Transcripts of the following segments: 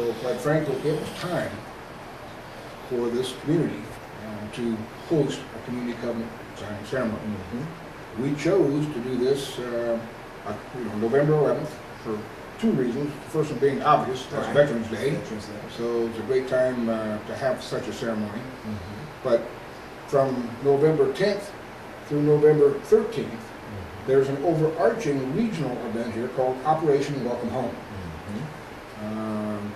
So quite frankly, it was time for this community to host a community covenant signing ceremony. We chose to do this November 11th for two reasons. The first one being obvious, that's Veterans Day. So it's a great time to have such a ceremony. But from November 10th through November 13th, there's an overarching regional event here called Operation Welcome Home.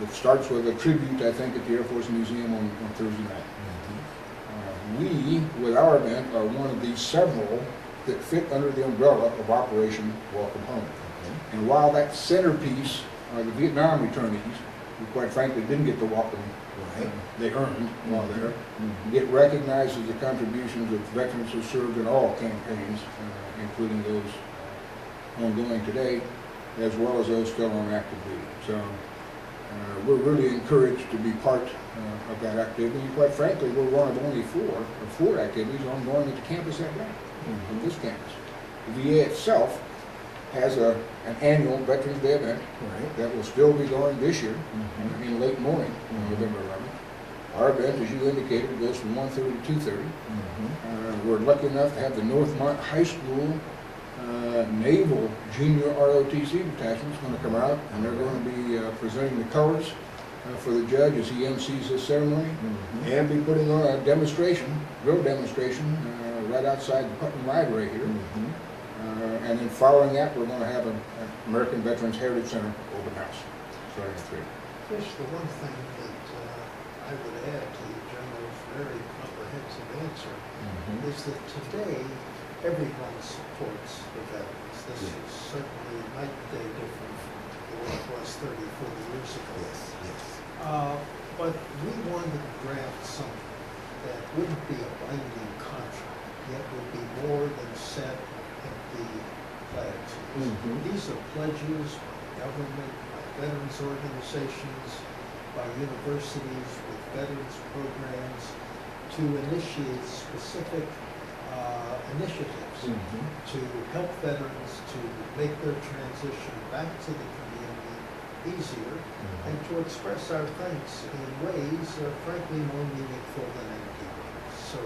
That starts with a tribute, I think, at the Air Force Museum on Thursday night. We, with our event, are one of these several that fit under the umbrella of Operation Welcome Home. And while that centerpiece are the Vietnam returnees, who quite frankly didn't get the welcome they earned while there, get recognized as the contributions of veterans who served in all campaigns, including those ongoing today, as well as those still on active duty. So we're really encouraged to be part of that activity. And quite frankly, we're one of only four activities ongoing at the campus that day, at this campus. The VA itself has an annual Veterans Day event that will still be going this year in late morning on November 11th. Our event, as you indicated, goes from 1:30 to 2:30. We're lucky enough to have the Northmont High School Naval Junior ROTC detachment going to come out, and they're going to be presenting the colors for the judge as he MCs this ceremony, and be putting on a demonstration, real demonstration, right outside the Putnam Library here. And then following that, we're going to have an American Veterans Heritage Center open house starting at 3. Fish, the one thing that I would add to the general's very comprehensive answer is that today everyone supports the veterans. This is certainly night and day different from what it was 30, 40 years ago. But we wanted to draft something that wouldn't be a binding contract, yet would be more than set empty pledges. These are pledges by government, by veterans organizations, by universities with veterans programs to initiate specific initiatives to help veterans to make their transition back to the community easier and to express our thanks in ways frankly more meaningful than empty words. So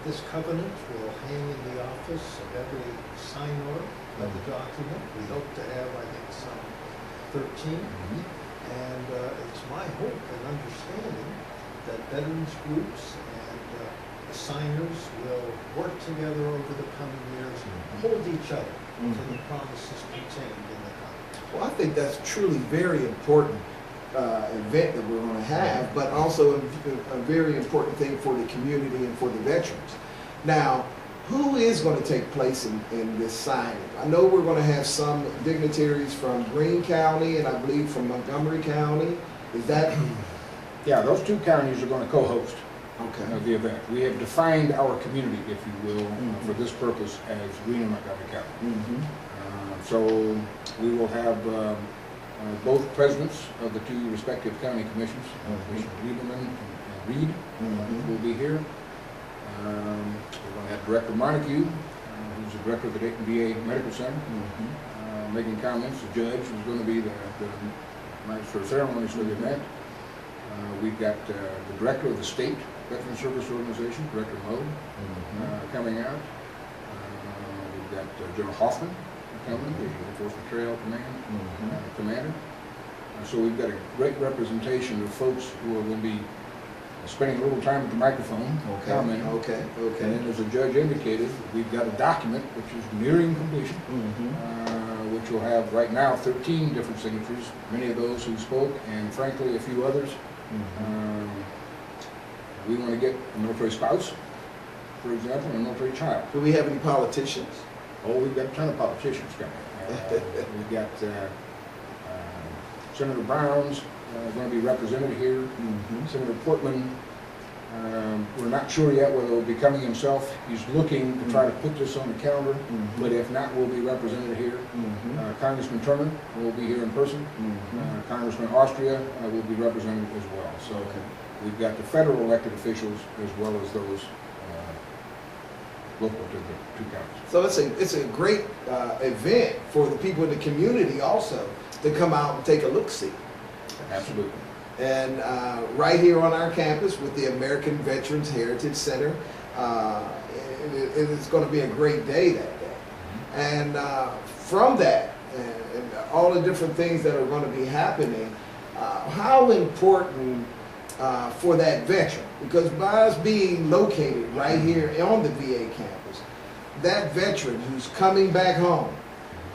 this covenant will hang in the office of every signer of the document. We hope to have, I think, some 13. And it's my hope and understanding that veterans groups and the signers will work together over the coming years and hold each other to the promises contained in the covenant. Well, I think that's truly very important event that we're going to have, but also a very important thing for the community and for the veterans. Now, who is going to take place in this signing? I know we're going to have some dignitaries from Greene County and I believe from Montgomery County. Is that? Yeah, those two counties are going to co-host the event. We have defined our community, if you will, for this purpose as Greene and Montgomery County. So we will have both presidents of the two respective county commissions, Commissioner Lieberman and Reed, will be here. We're going to have Director Montague, who's the director of the Dayton VA Medical Center, making comments. The judge is going to be the magistrate of ceremonies for the event. We've got the director of the state Veteran Service Organization, Director Mode, coming out. We've got General Hoffman coming, the Air Force Trail Command commander. So we've got a great representation of folks who are going to be spending a little time at the microphone, commenting. And then, as the judge indicated, we've got a document which is nearing completion, which will have right now 13 different signatures, many of those who spoke, and frankly a few others. We want to get a military spouse, for example, and a military child. Do we have any politicians? Oh, we've got a ton of politicians coming. We've got Senator Brown's going to be represented here. Senator Portman, we're not sure yet whether he'll be coming himself. He's looking to try to put this on the calendar, but if not, we'll be represented here. Congressman Turner will be here in person. Congressman Austria will be represented as well. So we've got the federal elected officials as well as those local to the two counties. So it's a great event for the people in the community also to come out and take a look-see. Absolutely. And right here on our campus with the American Veterans Heritage Center, it's going to be a great day that day. And from that, and all the different things that are going to be happening, how important for that veteran, because by us being located right here on the VA campus, that veteran who's coming back home,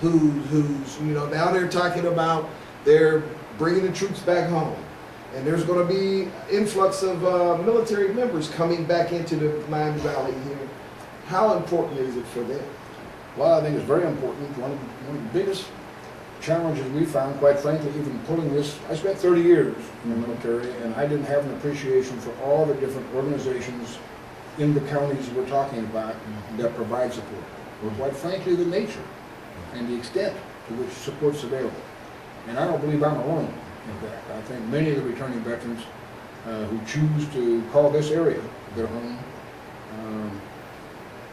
who's now they're talking about they're bringing the troops back home, and there's going to be influx of military members coming back into the Miami Valley here. How important is it for them? Well, I think it's very important. One of the biggest challenges we found, quite frankly, even pulling this, I spent 30 years in the military, and I didn't have an appreciation for all the different organizations in the counties we're talking about that provide support, or quite frankly, the nature and the extent to which support's available. And I don't believe I'm alone in that. I think many of the returning veterans who choose to call this area their home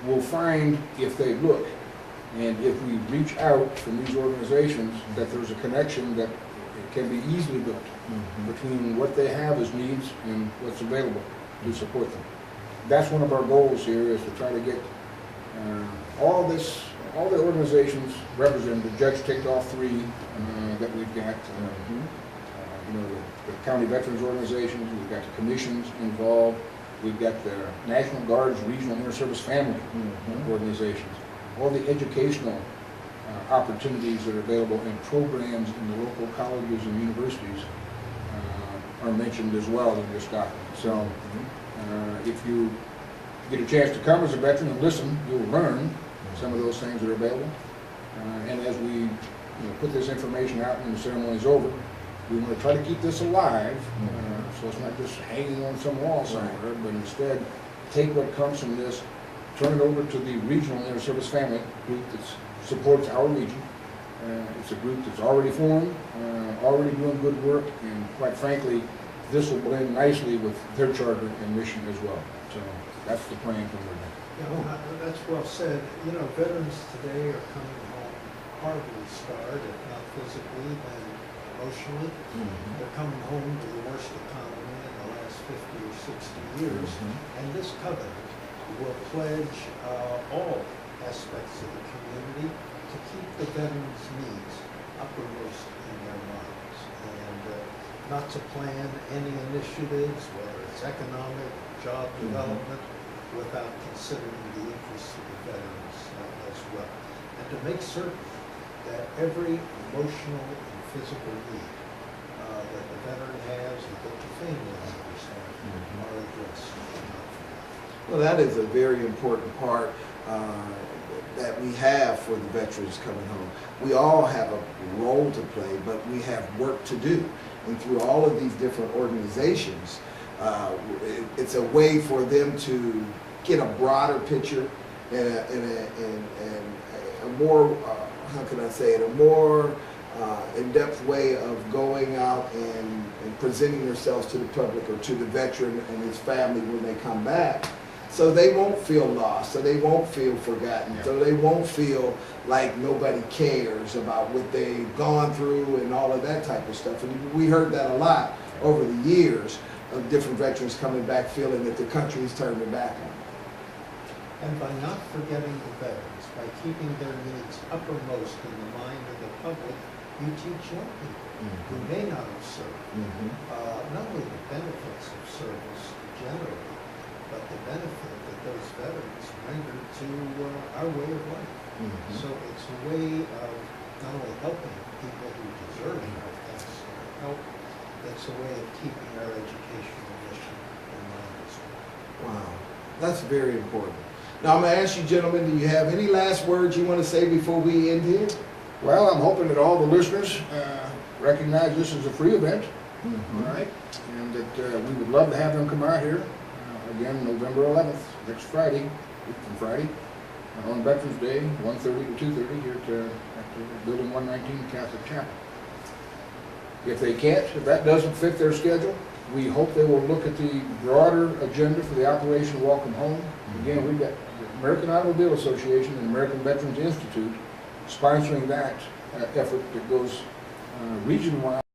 will find, if they look, and if we reach out from these organizations, that there's a connection that can be easily built between what they have as needs and what's available to support them. That's one of our goals here, is to try to get all the organizations represented. The judge ticked off 3 that we've got. The county veterans organizations, we've got the commissions involved, we've got the National Guard's regional inter-service family organizations, all the educational opportunities that are available and programs in the local colleges and universities are mentioned as well in this document. So if you get a chance to come as a veteran and listen, you'll learn some of those things that are available. And as we put this information out when the ceremony is over, we want to try to keep this alive, so it's not just hanging on some wall somewhere, but instead take what comes from this, turn it over to the regional inter-service family group that supports our region. It's a group that's already formed, already doing good work, and quite frankly, this will blend nicely with their charter and mission as well. So that's the plan from there. That's well said. Veterans today are coming home horribly scarred, if not physically, then emotionally. They're coming home to the worst economy in the last 50 or 60 years. And this covenant will pledge all aspects of the community to keep the veterans' needs uppermost in their minds, and not to plan any initiatives, whether it's economic, job development, without considering the interests of the veterans as well. And to make certain that every emotional and physical need that the veteran has and that the family members have are addressed. Well, that is a very important part that we have for the veterans coming home. We all have a role to play, but we have work to do. And through all of these different organizations, it's a way for them to get a broader picture and a more, how can I say it, a more in-depth way of going out and presenting themselves to the public or to the veteran and his family when they come back. So they won't feel lost, so they won't feel forgotten, so they won't feel like nobody cares about what they've gone through and all of that type of stuff. And we heard that a lot over the years of different veterans coming back feeling that the country is turning back on them. And by not forgetting the veterans, by keeping their needs uppermost in the mind of the public, you teach young people who may not have served, not only the benefits of service generally, but the benefit that those veterans render to our way of life. So it's a way of not only helping people who deserve our thanks and help, it's a way of keeping our educational mission in mind as well. Wow, that's very important. Now I'm going to ask you gentlemen, do you have any last words you want to say before we end here? Well, I'm hoping that all the listeners recognize this as a free event, all right, and that we would love to have them come out here. Again, November 11th, next Friday, from Friday, on Veterans Day, 1:30 to 2:30 here at Building 119 Catholic Chapel. If they can't, if that doesn't fit their schedule, we hope they will look at the broader agenda for the Operation Welcome Home. Again, we've got the American Automobile Association and American Veterans Institute sponsoring that effort that goes region-wide.